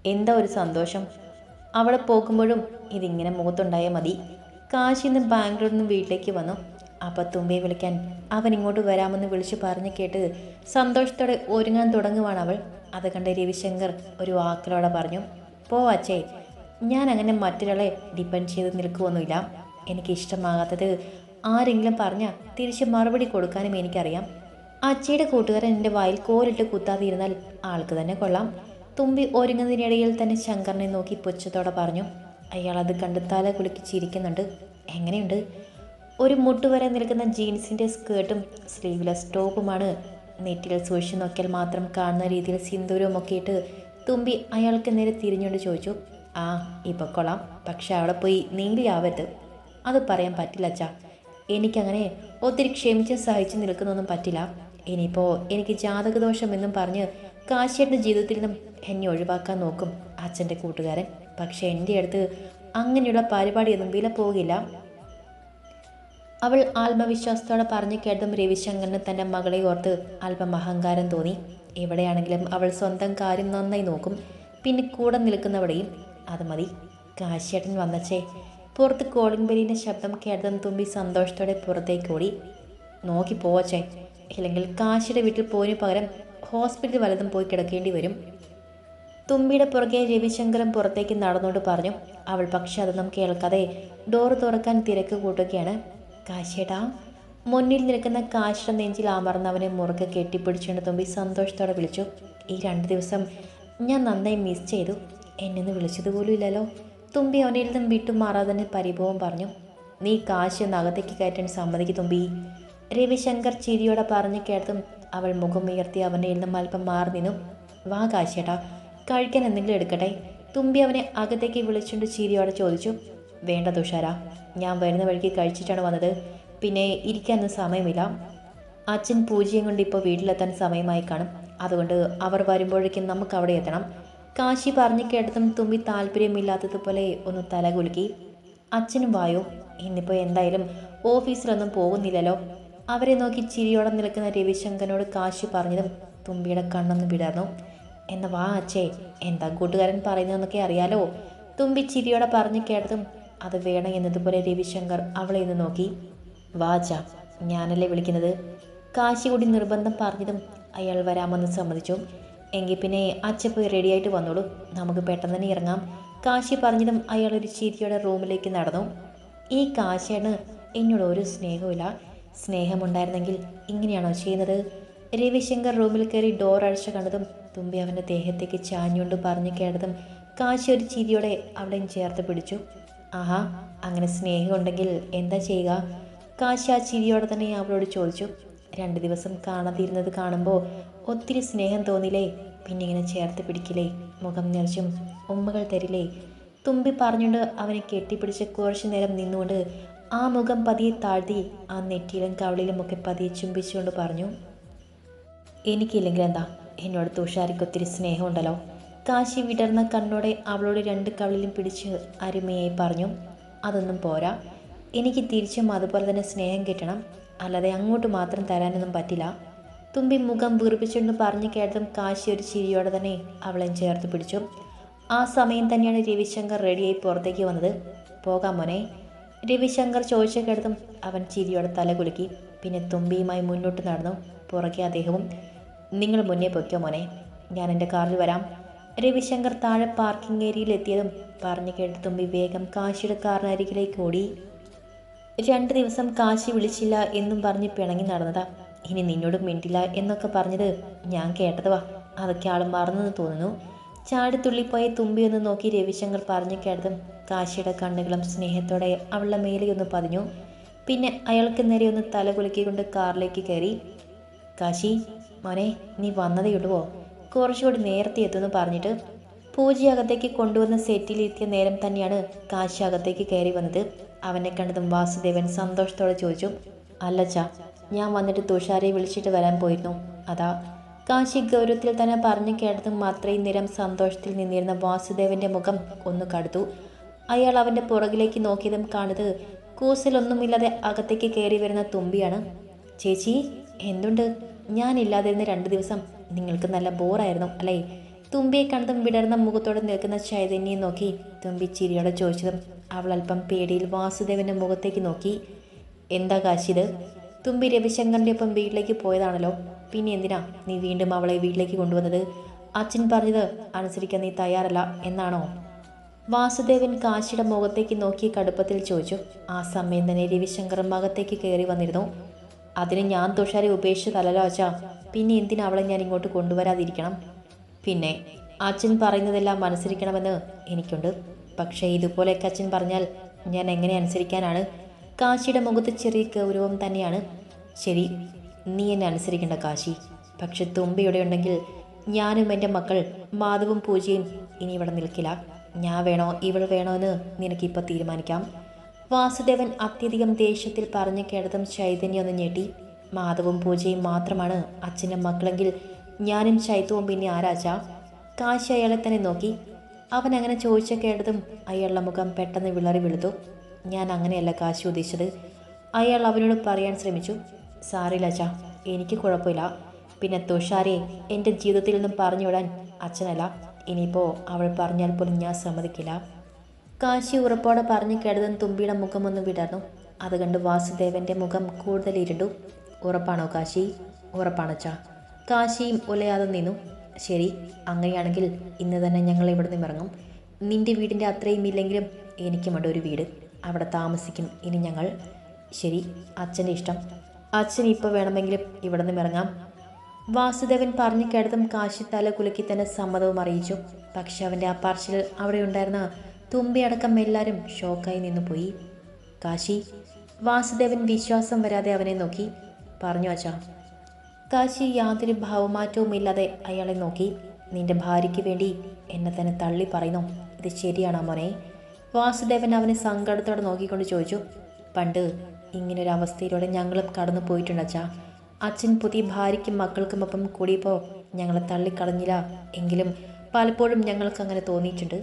എന്താ ഒരു സന്തോഷം? അവിടെ പോകുമ്പോഴും ഇതിങ്ങനെ മുഖത്തുണ്ടായാൽ മതി. കാശിൽ നിന്ന് ബാംഗ്ലൂരിൽ നിന്ന് വീട്ടിലേക്ക് വന്നു. അപ്പം തുമ്പിയെ വിളിക്കാൻ അവൻ ഇങ്ങോട്ട് വരാമെന്ന് വിളിച്ചു പറഞ്ഞ് കേട്ട് സന്തോഷത്തോടെ ഒരുങ്ങാൻ തുടങ്ങുവാണ് അവൾ. അത് കണ്ട് രവിശങ്കർ ഒരു വാക്കിലോടെ പറഞ്ഞു, പോ അച്ഛേ, ഞാൻ അങ്ങനെ മറ്റൊരാളെ ഡിപ്പെൻഡ് ചെയ്ത് നിൽക്കുമൊന്നുമില്ല. എനിക്കിഷ്ടമാകാത്തത് ആരെങ്കിലും പറഞ്ഞാൽ തിരിച്ച് മറുപടി കൊടുക്കാനും എനിക്കറിയാം. അച്ഛയുടെ കൂട്ടുകാരൻ എൻ്റെ വായിൽ കോലിട്ട് കുത്താതിരുന്നാൽ ആൾക്ക് തന്നെ കൊള്ളാം. തുമ്പി ഒരുങ്ങുന്നതിനിടയിൽ തന്നെ ശങ്കറിനെ നോക്കി പുച്ഛത്തോടെ പറഞ്ഞു. അയാൾ അത് കണ്ട് തല കുലുക്കി ചിരിക്കുന്നുണ്ട്. എങ്ങനെയുണ്ട്? ഒരു മുട്ടുവരെ നിൽക്കുന്ന ജീൻസിൻ്റെ സ്കേർട്ടും സ്ലീവ്ലെസ് ടോപ്പുമാണ്. നെറ്റിൽ സൂക്ഷിച്ചു നോക്കിയാൽ മാത്രം കാണുന്ന രീതിയിൽ സിന്ദൂരമൊക്കെ ഇട്ട് തുമ്പി അയാൾക്ക് നേരെ തിരിഞ്ഞുകൊണ്ട് ചോദിച്ചു, ആ ഇപ്പം കൊള്ളാം, പക്ഷെ അവിടെ പോയി നീലിയാവരുത്. അത് പറയാൻ പറ്റില്ല അച്ഛാ. എനിക്കങ്ങനെ ഒത്തിരി ക്ഷമിച്ച് സഹിച്ചു നിൽക്കുന്നൊന്നും പറ്റില്ല. ഇനിയിപ്പോൾ എനിക്ക് ജാതകദോഷമെന്നും പറഞ്ഞ് കാശിയുടെ ജീവിതത്തിൽ നിന്നും എന്നെ ഒഴിവാക്കാൻ നോക്കും അച്ഛൻ്റെ കൂട്ടുകാരൻ. പക്ഷെ എൻ്റെ അടുത്ത് അങ്ങനെയുള്ള പരിപാടിയൊന്നും വില പോകില്ല. അവൾ ആത്മവിശ്വാസത്തോടെ പറഞ്ഞു കേട്ടതും രവിശങ്കറിന് തൻ്റെ മകളെ ഓർത്ത് അല്പം അഹങ്കാരം തോന്നി. എവിടെയാണെങ്കിലും അവൾ സ്വന്തം കാര്യം നന്നായി നോക്കും, പിന്നെ കൂടെ നിൽക്കുന്നവിടെയും. അത് മതി. കാശിയേട്ടൻ വന്നച്ചേ. പുറത്ത് കോളിംഗ് ബെല്ലിൻ്റെ ശബ്ദം കേട്ടതും തുമ്പി സന്തോഷത്തോടെ പുറത്തേക്ക് ഓടി. നോക്കി പോവച്ചേ, ഇല്ലെങ്കിൽ കാശിയുടെ വീട്ടിൽ പോയിന് പകരം ഹോസ്പിറ്റൽ വലതും പോയി കിടക്കേണ്ടി വരും. തുമ്പിയുടെ പുറകെ രവിശങ്കരൻ പുറത്തേക്ക് നടന്നോണ്ട് പറഞ്ഞു. അവൾ പക്ഷെ അതൊന്നും കേൾക്കാതെ ഡോറ് തുറക്കാൻ തിരക്ക് കൂട്ടുകയാണ്. കാശിയേട്ടാ. മുന്നിൽ നിൽക്കുന്ന കാശിയുടെ നെഞ്ചിൽ അമർന്നവനെ മുറുകെ കെട്ടിപ്പിടിച്ചുകൊണ്ട് തുമ്പി സന്തോഷത്തോടെ വിളിച്ചു. ഈ 2 ദിവസം ഞാൻ നന്നായി മിസ് ചെയ്തു. എന്നെന്ന് വിളിച്ചതുപോലും ഇല്ലല്ലോ. തുമ്പി അവനിൽ നിന്നും വിട്ടുമാറാതെ പരിഭവം പറഞ്ഞു. നീ കാശി ഒന്ന് അകത്തേക്ക് കയറ്റാൻ സമ്മതിക്കും തുമ്പി. രവിശങ്കർ ചിരിയോടെ പറഞ്ഞു കേട്ടതും അവൾ മുഖം ഉയർത്തി അവനിൽ നിന്നും അല്പം മാറി നിന്നു. വാ കാശിയേട്ടാ, കഴിക്കാൻ എന്തെങ്കിലും എടുക്കട്ടെ. തുമ്പി അവനെ അകത്തേക്ക് വിളിച്ചുകൊണ്ട് ചിരിയോടെ ചോദിച്ചു. വേണ്ട തുഷാര, ഞാൻ വരുന്ന വഴിക്ക് കഴിച്ചിട്ടാണ് വന്നത്. പിന്നെ ഇരിക്കാനൊന്നും സമയമില്ല. അച്ഛൻ പൂജയും കൊണ്ട് ഇപ്പോൾ വീട്ടിലെത്താൻ സമയമായി കാണും. അതുകൊണ്ട് അവർ വരുമ്പോഴേക്കും നമുക്ക് അവിടെ എത്തണം. കാശി പറഞ്ഞു കേട്ടതും തുമ്പി താല്പര്യമില്ലാത്തതുപോലെ ഒന്ന് തല കുലുക്കി. അച്ഛനും വായോ, ഇന്നിപ്പോൾ എന്തായാലും ഓഫീസിലൊന്നും പോകുന്നില്ലല്ലോ. അവരെ നോക്കി ചിരിയോടെ നിൽക്കുന്ന രവിശങ്കറിനോട് കാശി പറഞ്ഞതും തുമ്പിയുടെ കണ്ണൊന്ന് വിടർന്നു. എന്നാ വാ അച്ഛേ, എന്താ കൂട്ടുകാരൻ പറയുന്നതെന്നൊക്കെ അറിയാലോ. തുമ്പി ചിരിയോടെ പറഞ്ഞു കേട്ടതും അത് വേണം എന്നതുപോലെ രവിശങ്കർ അവളെ ഒന്ന് നോക്കി. വാ അച്ഛാ, ഞാനല്ലേ വിളിക്കുന്നത്. കാശി കൂടി നിർബന്ധം പറഞ്ഞതും അയാൾ വരാമെന്ന് സമ്മതിച്ചു. എങ്കിൽ പിന്നെ അച്ഛൻ പോയി റെഡിയായിട്ട് വന്നോളൂ, നമുക്ക് പെട്ടെന്ന് തന്നെ ഇറങ്ങാം. കാശി പറഞ്ഞതും അയാൾ ഒരു ചിരിയോടെ റൂമിലേക്ക് നടന്നു. ഈ കാശിയാണ് എന്നോട് ഒരു സ്നേഹമില്ല. സ്നേഹമുണ്ടായിരുന്നെങ്കിൽ ഇങ്ങനെയാണോ ചെയ്യുന്നത്? രവിശങ്കർ റൂമിൽ കയറി ഡോർ അടച്ചു കണ്ടതും തുമ്പി അവൻ്റെ ദേഹത്തേക്ക് ചാഞ്ഞുകൊണ്ട് പറഞ്ഞു കേട്ടതും കാശി ഒരു ചിരിയോടെ അവിടെയും ചേർത്ത് പിടിച്ചു. ആഹാ, അങ്ങനെ സ്നേഹമുണ്ടെങ്കിൽ എന്താ ചെയ്യുക? കാശി ആ ചിരിയോടെ തന്നെ അവളോട് ചോദിച്ചു. 2 ദിവസം കാണാതിരുന്നത് കാണുമ്പോൾ ഒത്തിരി സ്നേഹം തോന്നില്ലേ? പിന്നെ ഇങ്ങനെ ചേർത്ത് പിടിക്കില്ലേ? മുഖം നിറച്ചും ഉമ്മകൾ തരില്ലേ? തുമ്പി പറഞ്ഞുകൊണ്ട് അവനെ കെട്ടിപ്പിടിച്ച് കുറച്ചു നേരം നിന്നുകൊണ്ട് ആ മുഖം പതിയെ താഴ്ത്തി ആ നെറ്റിയിലും കവളിലും ഒക്കെ പതിയെ ചുംബിച്ചുകൊണ്ട് പറഞ്ഞു. എനിക്കില്ലെങ്കിൽ എന്താ, എന്നോട് തുഷാരിക്ക് ഒത്തിരി സ്നേഹമുണ്ടല്ലോ. കാശി വിടർന്ന കണ്ണോടെ അവളോട് 2 കവളിലും പിടിച്ച് അരുമയായി പറഞ്ഞു. അതൊന്നും പോരാ, എനിക്ക് തിരിച്ചും അതുപോലെ തന്നെ സ്നേഹം കിട്ടണം, അല്ലാതെ അങ്ങോട്ട് മാത്രം തരാനൊന്നും പറ്റില്ല. തുമ്പി മുഖം വീർപ്പിച്ചുകൊണ്ട് പറഞ്ഞു കേട്ടതും കാശി ഒരു ചിരിയോടെ തന്നെ അവളെ ചേർത്ത് പിടിച്ചു. ആ സമയം തന്നെയാണ് രവിശങ്കർ റെഡിയായി പുറത്തേക്ക് വന്നത്. പോകാം മോനെ? രവിശങ്കർ ചോദിച്ച കേട്ടതും അവൻ ചിരിയോടെ തല കുലുക്കി. പിന്നെ തുമ്പിയുമായി മുന്നോട്ട് നടന്നു. പുറകെ അദ്ദേഹവും. നിങ്ങൾ മുന്നേ പൊയ്ക്കോ മോനെ, ഞാൻ എൻ്റെ കാറിൽ വരാം. രവിശങ്കർ താഴെ പാർക്കിംഗ് ഏരിയയിൽ എത്തിയതും പറഞ്ഞു കേട്ട് തുമ്പി വേഗം കാശിയുടെ കാറിനരികിലേക്ക് ഓടി. 2 ദിവസം കാശി വിളിച്ചില്ല എന്നും പറഞ്ഞ് പിണങ്ങി നടന്നതാ. ഇനി നിന്നോട് മിണ്ടില്ല എന്നൊക്കെ പറഞ്ഞത് ഞാൻ കേട്ടതുവാ. അതൊക്കെ ആൾ മറന്നെന്ന് തോന്നുന്നു. ചാടിത്തുള്ളിപ്പോയ തുമ്പിയൊന്ന് നോക്കി രവിശങ്കർ പറഞ്ഞു കേട്ടതും കാശിയുടെ കണ്ണുകളും സ്നേഹത്തോടെ അവളുടെ മേലെയൊന്ന് പതിഞ്ഞു. പിന്നെ അയാൾക്ക് നേരെ ഒന്ന് തല കുലുക്കിക്കൊണ്ട് കാറിലേക്ക് കയറി. കാശി മോനെ, നീ വന്നതേയുള്ളുവോ? കുറച്ചുകൂടി നേരത്തെ എത്തുമെന്ന് പറഞ്ഞിട്ട്. പൂജ അകത്തേക്ക് കൊണ്ടുവന്ന സെറ്റിലെത്തിയ നേരം തന്നെയാണ് കാശി അകത്തേക്ക് കയറി വന്നത്. അവനെ കണ്ടതും വാസുദേവൻ സന്തോഷത്തോടെ ചോദിച്ചു. അല്ലച്ചാ, ഞാൻ വന്നിട്ട് തുഷാരയെ വിളിച്ചിട്ട് വരാൻ പോയിരുന്നു, അതാ. കാശി ഗൗരവത്തിൽ തന്നെ പറഞ്ഞു കേട്ടതും അത്രയും നേരം സന്തോഷത്തിൽ നിന്നിരുന്ന വാസുദേവൻ്റെ മുഖം ഒന്ന് കടുത്തു. അയാൾ അവൻ്റെ പുറകിലേക്ക് നോക്കിയതും കാണുന്നത് കൂസലൊന്നുമില്ലാതെ അകത്തേക്ക് കയറി വരുന്ന തുമ്പിയാണ്. ചേച്ചി, എന്തുണ്ട്? ഞാനില്ലാതിരുന്ന 2 ദിവസം നിങ്ങൾക്ക് നല്ല ബോറായിരുന്നു അല്ലേ? തുമ്പിയെ കണ്ടതും വിടർന്ന മുഖത്തോടെ നിൽക്കുന്ന ചൈതന്യയെ നോക്കി തുമ്പി ചിരിയോടെ ചോദിച്ചതും അവൾ അല്പം പേടിയിൽ വാസുദേവൻ്റെ മുഖത്തേക്ക് നോക്കി. എന്താ കാശിത്? തുമ്പി രവിശങ്കറിൻ്റെ ഒപ്പം വീട്ടിലേക്ക് പോയതാണല്ലോ, പിന്നെ എന്തിനാ നീ വീണ്ടും അവളെ വീട്ടിലേക്ക് കൊണ്ടുവന്നത്? അച്ഛൻ പറഞ്ഞത് അനുസരിക്കാൻ നീ തയ്യാറല്ല എന്നാണോ? വാസുദേവൻ കാശിയുടെ മുഖത്തേക്ക് നോക്കി കടുപ്പത്തിൽ ചോദിച്ചു. ആ സമയം തന്നെ രവിശങ്കർ അകത്തേക്ക് കയറി വന്നിരുന്നു. അതിന് ഞാൻ തുഷാരെ ഉപേക്ഷിച്ചതല്ലോ അച്ഛാ, പിന്നെ എന്തിനാ അവളെ ഞാൻ ഇങ്ങോട്ട് കൊണ്ടുവരാതിരിക്കണം? പിന്നെ അച്ഛൻ പറയുന്നതെല്ലാം അനുസരിക്കണമെന്ന് എനിക്കുണ്ട്. പക്ഷേ ഇതുപോലെയൊക്കെ അച്ഛൻ പറഞ്ഞാൽ ഞാൻ എങ്ങനെ അനുസരിക്കാനാണ്? കാശിയുടെ മുഖത്ത് ചെറിയ ഗൗരവം തന്നെയാണ്. ശരി, നീ എന്നെ അനുസരിക്കേണ്ട കാശി. പക്ഷെ തുമ്പിയുടെ ഉണ്ടെങ്കിൽ ഞാനും എൻ്റെ മക്കൾ മാധവും പൂജയും ഇനി ഇവിടെ നിൽക്കില്ല. ഞാൻ വേണോ ഇവൾ വേണോ എന്ന് നിനക്കിപ്പോൾ തീരുമാനിക്കാം. വാസുദേവൻ അത്യധികം ദേഷ്യത്തിൽ പറഞ്ഞു കേട്ടതും ചൈതന്യം ഒന്ന് ഞെട്ടി. മാധവും പൂജയും മാത്രമാണ് അച്ഛൻ്റെ മക്കളെങ്കിൽ ഞാനും ചൈതവും പിന്നെ ആരാച്ചാ? കാശി അയാളെ തന്നെ നോക്കി. അവൻ അങ്ങനെ ചോദിച്ച കേട്ടതും അയാളുടെ മുഖം പെട്ടെന്ന് വിളറി വെളുത്തു. ഞാൻ അങ്ങനെയല്ല കാശി ഉദ്ദേശിച്ചത്. അയാൾ അവനോട് പറയാൻ ശ്രമിച്ചു. സാറില്ല അച്ഛാ, എനിക്ക് കുഴപ്പമില്ല. പിന്നെ തുഷാരെ എൻ്റെ ജീവിതത്തിൽ നിന്നും പറഞ്ഞു വിടാൻ അച്ഛനല്ല. ഇനിയിപ്പോൾ അവൾ പറഞ്ഞാൽ പോലും ഞാൻ സമ്മതിക്കില്ല. കാശി ഉറപ്പോടെ പറഞ്ഞു കേട്ടതും തുമ്പിയുടെ മുഖമൊന്ന് വിടർന്നു. അത് കണ്ട് വാസുദേവൻ്റെ മുഖം കൂടുതൽ ഇരുണ്ടു. ഉറപ്പാണോ കാശി? ഉറപ്പാണച്ചാ. കാശിയും ഉലയാതെ നിന്നു. ശരി, അങ്ങനെയാണെങ്കിൽ ഇന്ന് തന്നെ ഞങ്ങൾ ഇവിടെ നിന്ന് ഇറങ്ങും. നിൻ്റെ വീടിൻ്റെ അത്രയും ഇല്ലെങ്കിലും എനിക്കുമുണ്ട് ഒരു വീട്, അവിടെ താമസിക്കും ഇനി ഞങ്ങൾ. ശരി, അച്ഛൻ്റെ ഇഷ്ടം. അച്ഛൻ ഇപ്പോൾ വേണമെങ്കിലും ഇവിടെ നിന്ന് ഇറങ്ങാം. വാസുദേവൻ പറഞ്ഞു കേട്ടതും കാശി തല കുലുക്കി തന്നെ സമ്മതവും അറിയിച്ചു. പക്ഷെ അവൻ്റെ ആ പാർശ്വൽ അവിടെ ഉണ്ടായിരുന്ന തുമ്പിയടക്കം എല്ലാവരും ഷോക്കായി നിന്നുപോയി. കാശി? വാസുദേവൻ വിശ്വാസം വരാതെ അവനെ നോക്കി. പറഞ്ഞു അച്ഛാ. കാശി യാതൊരു ഭാവമാറ്റവുമില്ലാതെ അയാളെ നോക്കി. നിന്റെ ഭാര്യയ്ക്ക് വേണ്ടി എന്നെ തന്നെ തള്ളി പറയുന്നു, ഇത് ശരിയാണോ മോനെ? വാസുദേവൻ അവനെ സങ്കടത്തോടെ നോക്കിക്കൊണ്ട് ചോദിച്ചു. പണ്ട് ഇങ്ങനൊരവസ്ഥയിലൂടെ ഞങ്ങളും കടന്നു പോയിട്ടുണ്ട് അച്ഛാ. അച്ഛൻ പുതിയ ഭാര്യയ്ക്കും മക്കൾക്കുമൊപ്പം കൂടിയപ്പോൾ ഞങ്ങളെ തള്ളിക്കളഞ്ഞില്ല എങ്കിലും പലപ്പോഴും ഞങ്ങൾക്ക് അങ്ങനെ തോന്നിയിട്ടുണ്ട്.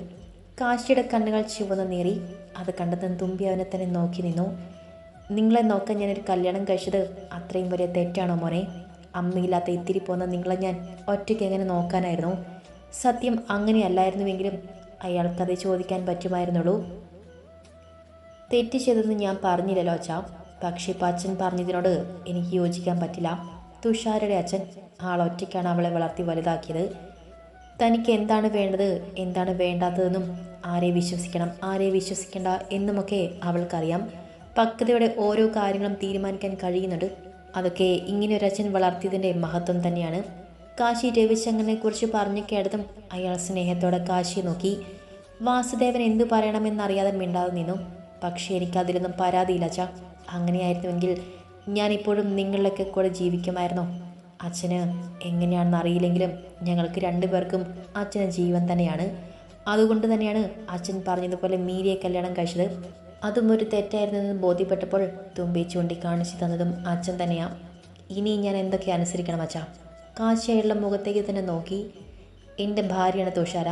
കാശിയുടെ കണ്ണുകൾ ചുവന്ന് നേറി. അത് കണ്ടതും തുമ്പി അവനെ തന്നെ നോക്കി നിന്നു. നിങ്ങളെ നോക്കാൻ ഞാനൊരു കല്യാണം കഴിച്ചത് അത്രയും വലിയ തെറ്റാണോ മോനെ? അമ്മയില്ലാത്ത ഇത്തിരി പോന്ന നിങ്ങളെ ഞാൻ ഒറ്റയ്ക്ക് എങ്ങനെ നോക്കാനായിരുന്നു? സത്യം അങ്ങനെയല്ലായിരുന്നുവെങ്കിലും അയാൾക്കത് ചോദിക്കാൻ പറ്റുമായിരുന്നുള്ളൂ. തെറ്റ് ചെയ്തെന്ന് ഞാൻ പറഞ്ഞില്ലല്ലോ അച്ഛാ. പക്ഷേ ഇപ്പം അച്ഛൻ പറഞ്ഞതിനോട് എനിക്ക് യോജിക്കാൻ പറ്റില്ല. തുഷാരയുടെ അച്ഛൻ ആളൊറ്റയ്ക്കാണ് അവളെ വളർത്തി വലുതാക്കിയത്. തനിക്ക് എന്താണ് വേണ്ടത് എന്താണ് വേണ്ടാത്തതെന്നും ആരെ വിശ്വസിക്കണം ആരെ വിശ്വസിക്കേണ്ട എന്നുമൊക്കെ അവൾക്കറിയാം. പക്വതയോടെ ഓരോ കാര്യങ്ങളും തീരുമാനിക്കാൻ കഴിയുന്നുണ്ട്. അതൊക്കെ ഇങ്ങനെയൊരച്ഛൻ വളർത്തിയതിൻ്റെ മഹത്വം തന്നെയാണ്. കാശി രവിശങ്കറിനെ കുറിച്ച് പറഞ്ഞു കേട്ടതും അയാൾ സ്നേഹത്തോടെ കാശിയെ നോക്കി. വാസുദേവൻ എന്തു പറയണമെന്നറിയാതെ മിണ്ടാതെ നിന്നു. പക്ഷേ എനിക്കതിലൊന്നും പരാതിയില്ല അച്ഛാ. അങ്ങനെയായിരുന്നുവെങ്കിൽ ഞാനിപ്പോഴും നിങ്ങളിലൊക്കെ കൂടെ ജീവിക്കുമായിരുന്നു. അച്ഛന് എങ്ങനെയാണെന്ന് അറിയില്ലെങ്കിലും ഞങ്ങൾക്ക് രണ്ടുപേർക്കും അച്ഛന് ജീവൻ തന്നെയാണ്. അതുകൊണ്ട് തന്നെയാണ് അച്ഛൻ പറഞ്ഞതുപോലെ മീരിയെ കല്യാണം കഴിച്ചത്. അതും ഒരു തെറ്റായിരുന്നെന്ന് ബോധ്യപ്പെട്ടപ്പോൾ തുമ്പി ചൂണ്ടിക്കാണിച്ചു തന്നതും അച്ഛൻ തന്നെയാണ്. ഇനി ഞാൻ എന്തൊക്കെ അനുസരിക്കണം അച്ഛാ? കാശി അയാളുടെ മുഖത്തേക്ക് തന്നെ നോക്കി. എൻ്റെ ഭാര്യയാണ് തുഷാര.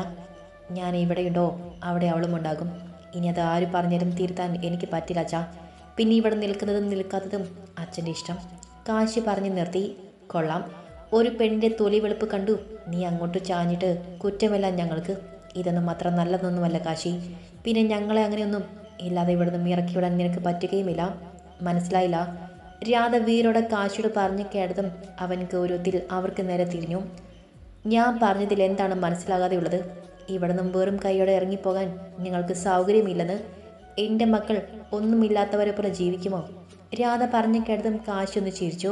ഞാൻ ഇവിടെയുണ്ടോ അവിടെ അവളും ഉണ്ടാകും. ഇനി അത് ആര് പറഞ്ഞാലും തിരുത്താൻ എനിക്ക് പറ്റില്ല അച്ഛാ. പിന്നെ ഇവിടെ നിൽക്കുന്നതും നിൽക്കാത്തതും അച്ഛൻ്റെ ഇഷ്ടം. കാശി പറഞ്ഞു നിർത്തി. കൊള്ളാം, ഒരു പെണ്ണിൻ്റെ തൊലി വെളുപ്പ് കണ്ടു നീ അങ്ങോട്ട് ചാഞ്ഞിട്ട് കുറ്റമെല്ലാം ഞങ്ങൾക്ക്. ഇതൊന്നും അത്ര നല്ലതൊന്നുമല്ല കാശി. പിന്നെ ഞങ്ങളെ അങ്ങനെയൊന്നും ഇല്ലാതെ ഇവിടെ നിന്ന് ഇറക്കിവിടാൻ നിനക്ക് പറ്റുകയുമില്ല. മനസ്സിലായില്ല? രാധ വീരോടെ കാശിയോട് പറഞ്ഞു കേട്ടതും അവൻ ഗൗരവത്തിൽ അവർക്ക് നേരെ തിരിഞ്ഞു. ഞാൻ പറഞ്ഞതിൽ എന്താണ് മനസ്സിലാകാതെയുള്ളത്? ഇവിടെ നിന്നും വെറും കൈയോടെ ഇറങ്ങിപ്പോകാൻ നിങ്ങൾക്ക് സൗകര്യമില്ലെന്ന്. എൻ്റെ മക്കൾ ഒന്നുമില്ലാത്തവരെ പോലെ ജീവിക്കുമോ? രാധ പറഞ്ഞു കേട്ടതും കാശി ഒന്ന് ചിരിച്ചു.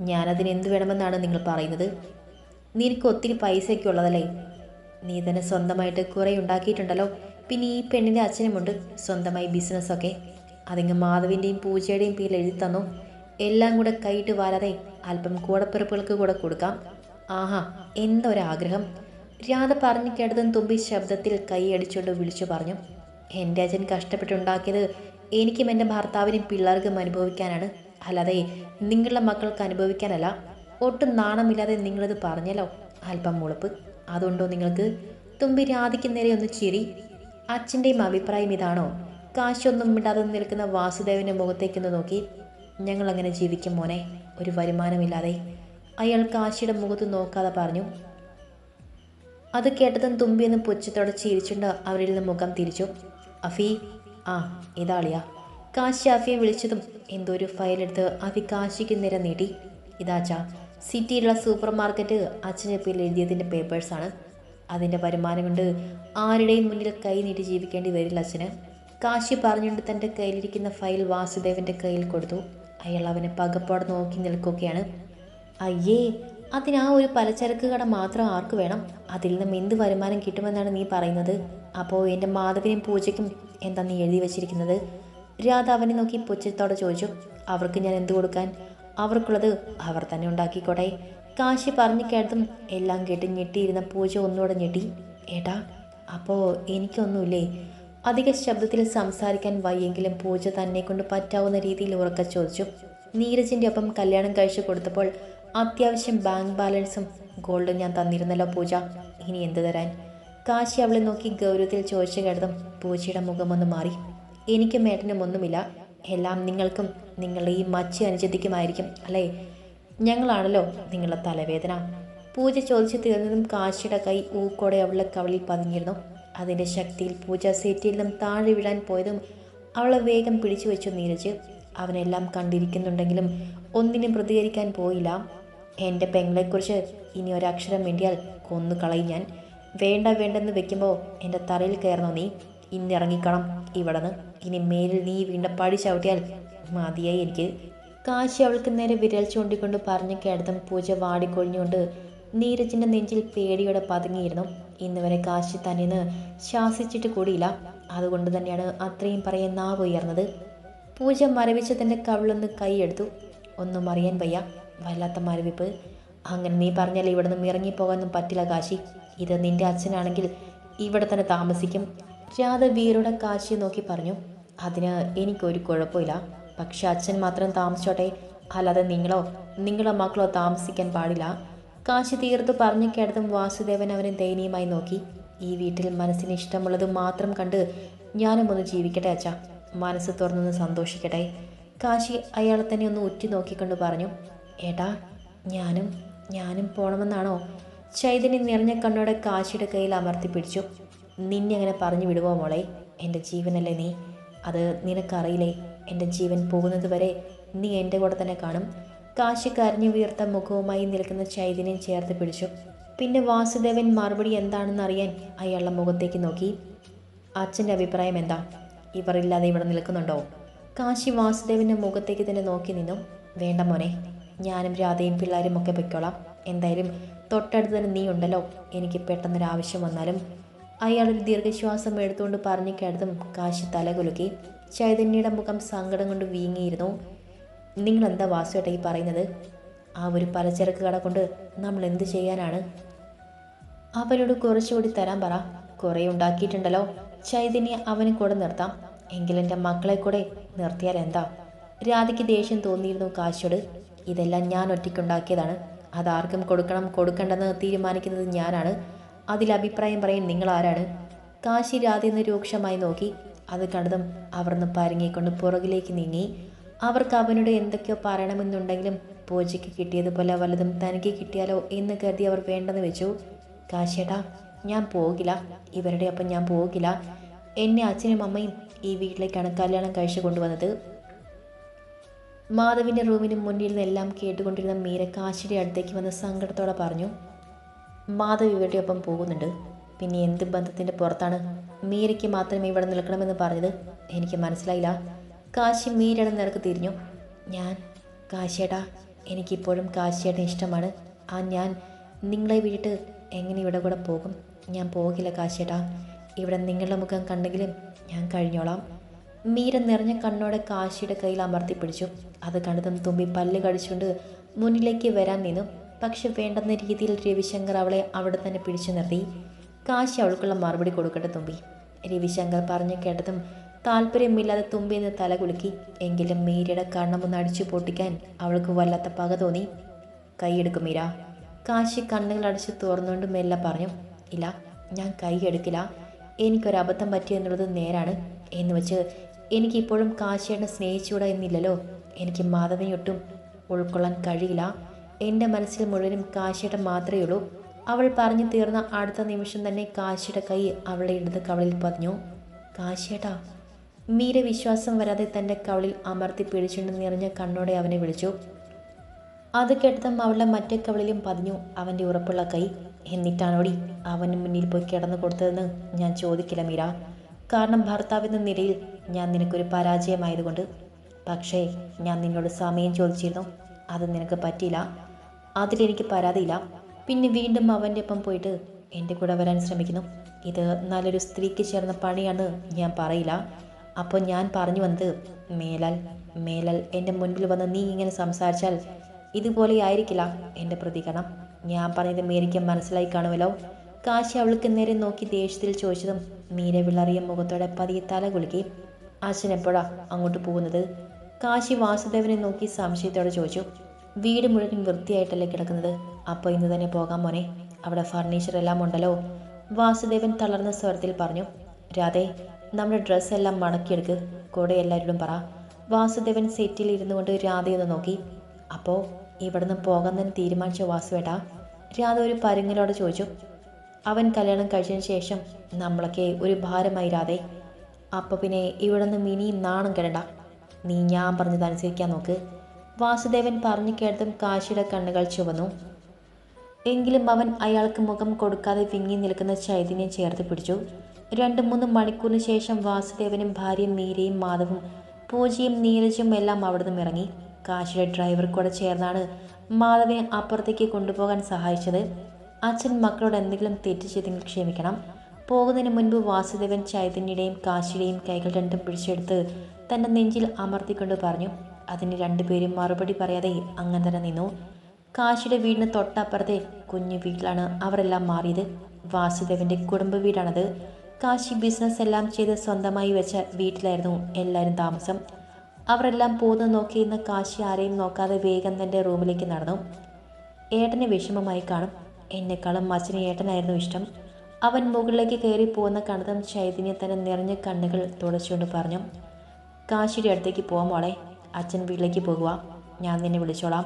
ഞാനതിന് എന്തു വേണമെന്നാണ് നിങ്ങൾ പറയുന്നത്? നിനക്ക് ഒത്തിരി പൈസയൊക്കെ ഉള്ളതല്ലേ? നീ തന്നെ സ്വന്തമായിട്ട് കുറേ ഉണ്ടാക്കിയിട്ടുണ്ടല്ലോ. പിന്നെ ഈ പെണ്ണിൻ്റെ അച്ഛനുമുണ്ട് സ്വന്തമായി ബിസിനസ്സൊക്കെ. അതിങ്ങ് മാധവിൻ്റെയും പൂജയുടെയും പേരിൽ എഴുതി തന്നു. എല്ലാം കൂടെ കൈയിട്ട് വാരാതെ അല്പം കൂടപ്പിറപ്പുകൾക്ക് കൂടെ കൊടുക്കാം. ആഹാ, എന്തൊരാഗ്രഹം! രാധ പറഞ്ഞു കേട്ടതും തുമ്പി ശബ്ദത്തിൽ കൈയടിച്ചുകൊണ്ട് വിളിച്ചു പറഞ്ഞു. എൻ്റെ അച്ഛൻ കഷ്ടപ്പെട്ടുണ്ടാക്കിയത് എനിക്കും എൻ്റെ ഭർത്താവിനും പിള്ളേർക്കും അനുഭവിക്കാനാണ്, അല്ലാതെ നിങ്ങളുടെ മക്കൾക്ക് അനുഭവിക്കാനല്ല. ഒട്ടും നാണമില്ലാതെ നിങ്ങളത് പറഞ്ഞല്ലോ. അല്പം മുളപ്പ് അതുണ്ടോ നിങ്ങൾക്ക്? തുമ്പി രാധിക്ക് നേരെ ഒന്ന് ചിരി. അച്ഛൻ്റെയും അഭിപ്രായം ഇതാണോ? കാശൊന്നും മിണ്ടാതെ നിൽക്കുന്ന വാസുദേവൻ്റെ മുഖത്തേക്കൊന്ന് നോക്കി. ഞങ്ങളങ്ങനെ ജീവിക്കും മോനെ, ഒരു വരുമാനമില്ലാതെ. അയാൾ കാശിയുടെ മുഖത്ത് നോക്കാതെ പറഞ്ഞു. അത് കേട്ടതും തുമ്പിയെന്ന് പുച്ഛത്തോടെ ചിരിച്ചുകൊണ്ട് അവരിൽ നിന്ന് മുഖം തിരിച്ചു. അഫി, ആ ഇതാളിയാ. കാശി അഫിയെ വിളിച്ചതും എന്തോ ഒരു ഫയലെടുത്ത് അഫി കാശിക്ക് നേരെ നീട്ടി. ഇതാച്ചാ, സിറ്റിയിലുള്ള സൂപ്പർ മാർക്കറ്റ് അച്ഛൻ്റെ പേരിൽ എഴുതിയതിൻ്റെ പേപ്പേഴ്സാണ്. അതിൻ്റെ വരുമാനം കൊണ്ട് ആരുടെയും മുന്നിൽ കൈ നീട്ടി ജീവിക്കേണ്ടി വരില്ല അച്ഛന്. കാശി പറഞ്ഞുകൊണ്ട് തൻ്റെ കയ്യിലിരിക്കുന്ന ഫയൽ വാസുദേവൻ്റെ കയ്യിൽ കൊടുത്തു. അയാൾ അവനെ പകപ്പോടെ നോക്കി നിൽക്കുകയാണ്. അയ്യേ, അതിനാ ഒരു പലചരക്ക് കട മാത്രം ആർക്ക് വേണം? അതിൽ നിന്നും എന്ത് വരുമാനം കിട്ടുമെന്നാണ് നീ പറയുന്നത്? അപ്പോൾ എൻ്റെ മാധവിനും പൂജയ്ക്കും എന്താ നീ എഴുതി വച്ചിരിക്കുന്നത്? രാധ അവനെ നോക്കി പുച്ഛത്തോടെ ചോദിച്ചു. അവർക്ക് ഞാൻ എന്തു കൊടുക്കാൻ? അവർക്കുള്ളത് അവർ തന്നെ ഉണ്ടാക്കിക്കോട്ടെ. കാശി പറഞ്ഞു കേട്ടതും എല്ലാം കേട്ട് ഞെട്ടിയിരുന്ന പൂജ ഒന്നുകൂടെ ഞെട്ടി. ഏട്ടാ, അപ്പോൾ എനിക്കൊന്നുമില്ലേ? അധിക ശബ്ദത്തിൽ സംസാരിക്കാൻ വയ്യെങ്കിലും പൂജ തന്നെ കൊണ്ട് പറ്റാവുന്ന രീതിയിൽ ഉറക്കെ ചോദിച്ചു. നീരജിൻ്റെ ഒപ്പം കല്യാണം കഴിച്ചു കൊടുത്തപ്പോൾ അത്യാവശ്യം ബാങ്ക് ബാലൻസും ഗോൾഡും ഞാൻ തന്നിരുന്നല്ലോ പൂജ. ഇനി എന്ത് തരാൻ? കാശി അവളെ നോക്കി ഗൗരവത്തിൽ ചോദിച്ചു കേട്ടതും പൂജയുടെ മുഖമൊന്ന് മാറി. എനിക്കും ഏട്ടനും ഒന്നുമില്ല. എല്ലാം നിങ്ങൾക്കും നിങ്ങളുടെ ഈ മച്ചി അനുജത്തിക്കുമായിരിക്കും അല്ലേ? ഞങ്ങളാണല്ലോ നിങ്ങളുടെ തലവേദന. പൂജ ചോദിച്ചു തീർന്നതും കാശിയുടെ കൈ ഊക്കോടെ അവളുടെ കവളിൽ പതിഞ്ഞിരുന്നു. അതിൻ്റെ ശക്തിയിൽ പൂജ സെറ്റിൽ നിന്നും താഴെ വീഴാൻ പോയതും അവളെ വേഗം പിടിച്ചു വെച്ചു നീരജ്. അവനെല്ലാം കണ്ടിരിക്കുന്നുണ്ടെങ്കിലും ഒന്നിനും പ്രതികരിക്കാൻ പോയില്ല. എൻ്റെ പെങ്ങളെക്കുറിച്ച് ഇനി ഒരക്ഷരം വേണ്ടിയാൽ കൊന്നു കളയും ഞാൻ. വേണ്ടെന്ന് വെക്കുമ്പോൾ എൻ്റെ തറയിൽ കയറണോ നീ? ഇന്നിറങ്ങിക്കണം ഇവിടെന്ന്. ഇനി മേലിൽ നീ വീണ്ട പടി ചവിട്ടിയാൽ മതിയായി എനിക്ക്. കാശി അവൾക്ക് നേരെ വിരൽ ചൂണ്ടിക്കൊണ്ട് പറഞ്ഞു കേട്ടതും പൂജ വാടിക്കൊഴിഞ്ഞുകൊണ്ട് നീരജിൻ്റെ നെഞ്ചിൽ പേടിയോടെ പതുങ്ങിയിരുന്നു. ഇന്ന് വരെ കാശി തന്നെന്ന് ശാസിച്ചിട്ട് കൂടിയില്ല. അതുകൊണ്ട് തന്നെയാണ് അത്രയും പറയാൻ നാവ് ഉയർന്നത്. പൂജ മരവിച്ച് തൻ്റെ കവിളൊന്ന് കൈയെടുത്തു. ഒന്നും അറിയാൻ വയ്യ, വല്ലാത്ത മരവിപ്പ്. അങ്ങനെ നീ പറഞ്ഞാൽ ഇവിടെ നിന്നും ഇറങ്ങിപ്പോകാനൊന്നും പറ്റില്ല കാശി. ഇത് നിന്റെ അച്ഛനാണെങ്കിൽ ഇവിടെ തന്നെ താമസിക്കും. രാധ വീരോടെ കാശിയെ നോക്കി പറഞ്ഞു. അതിന് എനിക്കൊരു കുഴപ്പമില്ല. പക്ഷെ അച്ഛൻ മാത്രം താമസിച്ചോട്ടെ, അല്ലാതെ നിങ്ങളോ മക്കളോ താമസിക്കാൻ പാടില്ല. കാശി തീർത്ത് പറഞ്ഞു കേട്ടതും വാസുദേവൻ അവനെ ദയനീയമായി നോക്കി. ഈ വീട്ടിൽ മനസ്സിന് ഇഷ്ടമുള്ളത് മാത്രം കണ്ട് ഞാനും ഒന്ന് ജീവിക്കട്ടെ അച്ഛാ. മനസ്സ് തുറന്നൊന്ന് സന്തോഷിക്കട്ടെ. കാശി അയാളെ തന്നെ ഒന്ന് ഉറ്റി നോക്കിക്കൊണ്ട് പറഞ്ഞു. ഏട്ടാ, ഞാനും പോണമെന്നാണോ? ചൈതന്യം നിറഞ്ഞ കണ്ണോടെ കാശിയുടെ കയ്യിൽ അമർത്തി പിടിച്ചു. നിന്നെ അങ്ങനെ പറഞ്ഞു വിടുവോ മോളെ? എൻ്റെ ജീവനല്ലേ നീ? അത് നിനക്കറിയില്ലേ? എൻ്റെ ജീവൻ പോകുന്നത് വരെ നീ എൻ്റെ കൂടെ തന്നെ കാണും. കാശി കരഞ്ഞു വീർത്ത മുഖവുമായി നിൽക്കുന്ന ചൈതന്യം ചേർത്ത് പിടിച്ചു. പിന്നെ വാസുദേവൻ മറുപടി എന്താണെന്ന് അറിയാൻ അയാളുടെ മുഖത്തേക്ക് നോക്കി. അച്ഛൻ്റെ അഭിപ്രായം എന്താ? ഇവർ ഇല്ലാതെ ഇവിടെ നിൽക്കുന്നുണ്ടോ? കാശി വാസുദേവൻ്റെ മുഖത്തേക്ക് തന്നെ നോക്കി നിന്നു. വേണ്ട മോനെ, ഞാനും രാധയും പിള്ളേരും ഒക്കെ പൊയ്ക്കോളാം. എന്തായാലും തൊട്ടടുത്ത് തന്നെ നീ ഉണ്ടല്ലോ. എനിക്ക് പെട്ടെന്നൊരാവശ്യം വന്നാലും. അയാളൊരു ദീർഘശ്വാസം എടുത്തുകൊണ്ട് പറഞ്ഞു കേട്ടതും കാശി തലകുലുക്കി. ചൈതന്യയുടെ മുഖം സങ്കടം കൊണ്ട് വീങ്ങിയിരുന്നു. നിങ്ങളെന്താ വാസുവേട്ട ഈ പറയുന്നത്? ആ ഒരു പലചരക്ക് കട കൊണ്ട് നമ്മൾ എന്ത് ചെയ്യാനാണ്? അവനോട് കുറച്ചുകൂടി തരാൻ പറ. കുറേ ഉണ്ടാക്കിയിട്ടുണ്ടല്ലോ. ചൈതന്യ അവനെ കൂടെ നിർത്താം. എങ്കിലെൻ്റെ മക്കളെ കൂടെ നിർത്തിയാൽ എന്താ? രാധയ്ക്ക് ദേഷ്യം തോന്നിയിരുന്നു കാശിയോട്. ഇതെല്ലാം ഞാൻ ഒറ്റയ്ക്കുണ്ടാക്കിയതാണ്. അതാർക്കും കൊടുക്കണ്ടെന്ന് തീരുമാനിക്കുന്നത് ഞാനാണ്. അതിൽ അഭിപ്രായം പറയാൻ നിങ്ങളാരാണ്? കാശി രാധയെന്ന് രൂക്ഷമായി നോക്കി. അത് കണ്ടതും അവർന്ന് പരങ്ങിക്കൊണ്ട് പുറകിലേക്ക് നീങ്ങി. അവർക്ക് അവനോട് എന്തൊക്കെയോ പറയണമെന്നുണ്ടെങ്കിലും പൂജയ്ക്ക് കിട്ടിയതുപോലെ വല്ലതും തനിക്ക് കിട്ടിയാലോ എന്ന് കരുതി അവർ വേണ്ടെന്ന് വെച്ചു. കാശിയേട്ടാ, ഞാൻ പോകില്ല. ഇവരുടെ ഒപ്പം ഞാൻ പോകില്ല. എന്നെ അച്ഛനും അമ്മയും ഈ വീട്ടിലേക്കാണ് കല്യാണം കഴിച്ചു കൊണ്ടുവന്നത്. മാധവിൻ്റെ റൂമിന് മുന്നിൽ നിന്നെല്ലാം കേട്ടുകൊണ്ടിരുന്ന മീര കാശിയുടെ അടുത്തേക്ക് വന്ന് സങ്കടത്തോടെ പറഞ്ഞു. മാധവ് ഇവരുടെ ഒപ്പം പോകുന്നുണ്ട്. പിന്നെ എന്ത് ബന്ധത്തിൻ്റെ പുറത്താണ് മീരയ്ക്ക് മാത്രമേ ഇവിടെ നിൽക്കണമെന്ന് പറഞ്ഞത്? എനിക്ക് മനസ്സിലായില്ല. കാശി മീരയുടെ നേർക്ക് തിരിഞ്ഞു. കാശിയേട്ടാ, എനിക്കിപ്പോഴും കാശിയേട്ടൻ ഇഷ്ടമാണ്. ഞാൻ നിങ്ങളെ വിട്ടിട്ട് എങ്ങനെ ഇവിടെ കൂടെ പോകും? ഞാൻ പോകില്ല കാശിയേട്ടാ. ഇവിടെ നിങ്ങളുടെ മുഖം കണ്ടെങ്കിലും ഞാൻ കഴിഞ്ഞോളാം. മീര നിറഞ്ഞ കണ്ണോടെ കാശിയുടെ കയ്യിൽ അമർത്തി പിടിച്ചു. അത് കണ്ടതും തുമ്പി പല്ല് കടിച്ചുകൊണ്ട് മുന്നിലേക്ക് വരാൻ നിന്നു. പക്ഷെ വേണ്ടെന്ന രീതിയിൽ രവിശങ്കർ അവളെ അവിടെ തന്നെ പിടിച്ചു നിർത്തി. കാശി അവൾക്കുള്ള മറുപടി കൊടുക്കട്ടെ തുമ്പി. രവിശങ്കർ പറഞ്ഞു കേട്ടതും താല്പര്യമില്ലാതെ തുമ്പി എന്ന് തല കുലുക്കി. എങ്കിലും മീരയുടെ കണ്ണമൊന്ന് അടിച്ചു പൊട്ടിക്കാൻ അവൾക്ക് വല്ലാത്ത പക തോന്നി. കൈയെടുക്കും മീര. കാശി കണ്ണുകളടച്ച് തുറന്നുകൊണ്ട് മെല്ലെ പറഞ്ഞു. ഇല്ല, ഞാൻ കൈ എടുക്കില്ല. എനിക്കൊരബദ്ധം പറ്റിയെന്നുള്ളത് നേരാണ്. എന്ന് വെച്ച് എനിക്കിപ്പോഴും കാശിയേട്ടനെ സ്നേഹിച്ചുകൂടാ എന്നില്ലല്ലോ. എനിക്ക് മാധവിയൊട്ടും ഉൾക്കൊള്ളാൻ കഴിയില്ല. എൻ്റെ മനസ്സിൽ മുഴുവനും കാശിയേട്ടൻ മാത്രമേ ഉള്ളൂ. അവൾ പറഞ്ഞു തീർന്ന അടുത്ത നിമിഷം തന്നെ കാശിയുടെ കൈ അവളുടെ ഇടത് കവളിൽ പതിഞ്ഞു. കാശിയേട്ടാ. മീര വിശ്വാസം വരാതെ തൻ്റെ കവളിൽ അമർത്തി പിടിച്ചുകൊണ്ട് നിറഞ്ഞ കണ്ണോടെ അവനെ വിളിച്ചു. അത് കേട്ടതും അവളുടെ മറ്റേ കവളിലും പതിഞ്ഞു അവൻ്റെ ഉറപ്പുള്ള കൈ. എന്നിട്ടാണോടി അവന് മുന്നിൽ പോയി കിടന്നു കൊടുത്തതെന്ന് ഞാൻ ചോദിക്കില്ല മീര. കാരണം ഭർത്താവെന്ന നിലയിൽ ഞാൻ നിനക്കൊരു പരാജയമായതുകൊണ്ട്. പക്ഷേ ഞാൻ നിന്നോട് സമയം ചോദിച്ചിരുന്നു. അത് നിനക്ക് പറ്റിയില്ല. അതിലെനിക്ക് പരാതിയില്ല. പിന്നെ വീണ്ടും അവൻ്റെ ഒപ്പം പോയിട്ട് എൻ്റെ കൂടെ വരാൻ ശ്രമിക്കുന്നു. ഇത് നല്ലൊരു സ്ത്രീക്ക് ചേർന്ന പണിയാണ് ഞാൻ പറയില്ല. അപ്പോൾ ഞാൻ പറഞ്ഞു വന്നത്, മേലാൽ എൻ്റെ മുൻപിൽ വന്ന് നീ ഇങ്ങനെ സംസാരിച്ചാൽ ഇതുപോലെ ആയിരിക്കില്ല എൻ്റെ പ്രതികരണം. ഞാൻ പറഞ്ഞത് മീരയ്ക്ക് മനസ്സിലായി കാണുമല്ലോ. കാശി അവൾക്ക് നേരെ നോക്കി ദേഷ്യത്തിൽ ചോദിച്ചതും മീര വിളറിയ മുഖത്തോടെ പതിയെ തല കുലുക്കി. അച്ഛൻ എപ്പോഴാ അങ്ങോട്ട് പോകുന്നത്? കാശി വാസുദേവനെ നോക്കി സംശയത്തോടെ ചോദിച്ചു. വീട് മുഴുവൻ വൃത്തിയായിട്ടല്ലേ കിടക്കുന്നത്? അപ്പോൾ ഇന്ന് തന്നെ പോകാൻ മോനെ. അവിടെ ഫർണിച്ചർ എല്ലാം ഉണ്ടല്ലോ. വാസുദേവൻ തളർന്ന സ്വരത്തിൽ പറഞ്ഞു. രാധേ, നമ്മുടെ ഡ്രസ്സെല്ലാം മടക്കിയെടുക്ക്. കൂടെ എല്ലാവരോടും പറ. വാസുദേവൻ സെറ്റിൽ ഇരുന്നു കൊണ്ട് രാധയൊന്ന് നോക്കി. അപ്പോൾ ഇവിടുന്ന് പോകാൻ തന്നെ തീരുമാനിച്ച വാസുവേട്ടാ? രാധ ഒരു പരുങ്ങലോടെ ചോദിച്ചു. അവൻ കല്യാണം കഴിച്ചതിന് ശേഷം നമ്മളൊക്കെ ഒരു ഭാരമായി രാധേ. അപ്പോൾ പിന്നെ ഇവിടുന്ന് ഇനിയും നാണം കെടണ്ട. നീ ഞാൻ പറഞ്ഞതനുസരിക്കാൻ നോക്ക്. വാസുദേവൻ പറഞ്ഞു കേട്ടതും കാശിയുടെ കണ്ണുകൾ ചുവന്നു. എങ്കിലും അവൻ അയാൾക്ക് മുഖം കൊടുക്കാതെ വിങ്ങി നിൽക്കുന്ന ചൈതന്യം ചേർത്ത് പിടിച്ചു. 2-3 മണിക്കൂറിന് ശേഷം വാസുദേവനും ഭാര്യയും മീരയും മാധവും പൂജയും നീരജും എല്ലാം അവിടുന്ന് ഇറങ്ങി. കാശിയുടെ ഡ്രൈവർ കൂടെ ചേർന്നാണ് മാധവിനെ അപ്പുറത്തേക്ക് കൊണ്ടുപോകാൻ സഹായിച്ചത്. അച്ഛൻ മക്കളോട് എന്തെങ്കിലും തെറ്റ് ചെയ്തെങ്കിൽ ക്ഷമിക്കണം. പോകുന്നതിന് മുൻപ് വാസുദേവൻ ചൈതന്യയുടെയും കാശിയുടെയും കൈകൾ രണ്ടും പിടിച്ചെടുത്ത് തൻ്റെ നെഞ്ചിൽ അമർത്തിക്കൊണ്ട് പറഞ്ഞു. അതിന് രണ്ടുപേരും മറുപടി പറയാതെ അങ്ങനെ തന്നെ നിന്നു. കാശിയുടെ വീടിന് തൊട്ടപ്പുറത്തെ കുഞ്ഞു വീട്ടിലാണ് അവരെല്ലാം മാറിയത്. വാസുദേവൻ്റെ കുടുംബ വീടാണത്. കാശി ബിസിനസ് എല്ലാം ചെയ്ത് സ്വന്തമായി വെച്ച വീട്ടിലായിരുന്നു എല്ലാവരും താമസം. അവരെല്ലാം പോകുന്നത് നോക്കിയിരുന്ന കാശി ആരെയും നോക്കാതെ വേഗം തൻ്റെ റൂമിലേക്ക് നടന്നു. ഏട്ടന് വിഷമമായി കാണും. എന്നെക്കാളും അച്ഛന് ഏട്ടനായിരുന്നു ഇഷ്ടം. അവൻ മുകളിലേക്ക് കയറി പോകുന്ന കണ്ടതും ചൈതന്യ തന്നെ നിറഞ്ഞ കണ്ണുകൾ തുടച്ചുകൊണ്ട് പറഞ്ഞു. കാശിയുടെ അടുത്തേക്ക് പോവാം മോളെ. അച്ഛൻ വീട്ടിലേക്ക് പോകുക. ഞാൻ നിന്നെ വിളിച്ചോളാം.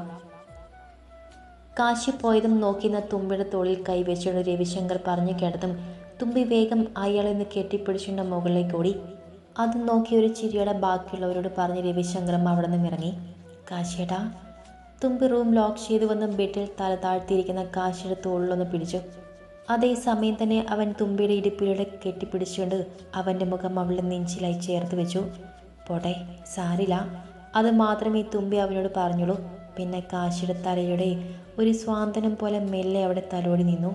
കാശി പോയതും നോക്കിയിരുന്ന തുമ്പിയുടെ തോളിൽ കൈവച്ചുകൊണ്ട് രവിശങ്കർ പറഞ്ഞു കേട്ടതും തുമ്പി വേഗം അയാളെ നിന്ന് കെട്ടിപ്പിടിച്ചുകൊണ്ട് മുകളിലേക്ക് ഓടി. അത് നോക്കി ഒരു ചിരിയോടെ ബാക്കിയുള്ളവരോട് പറഞ്ഞ് രവിശങ്കറും അവിടെ നിന്നും ഇറങ്ങി. കാശിയേട്ടാ. തുമ്പി റൂം ലോക്ക് ചെയ്തു വന്ന് ബെഡിൽ തല താഴ്ത്തിയിരിക്കുന്ന കാശിയുടെ തോളിലൊന്ന് പിടിച്ചു. അതേസമയം തന്നെ അവൻ തുമ്പിയുടെ ഇടുപ്പിലൂടെ കെട്ടിപ്പിടിച്ചുകൊണ്ട് അവൻ്റെ മുഖം അവളുടെ നെഞ്ചിലായി ചേർത്ത് വെച്ചു. പോട്ടെ, സാരില്ല. അത് മാത്രമേ തുമ്പി അവനോട് പറഞ്ഞുള്ളൂ. പിന്നെ കാശിയുടെ തലയുടെ ഒരു സ്വാന്തനം പോലെ മെല്ലെ അവിടെ തലോടി നിന്നു.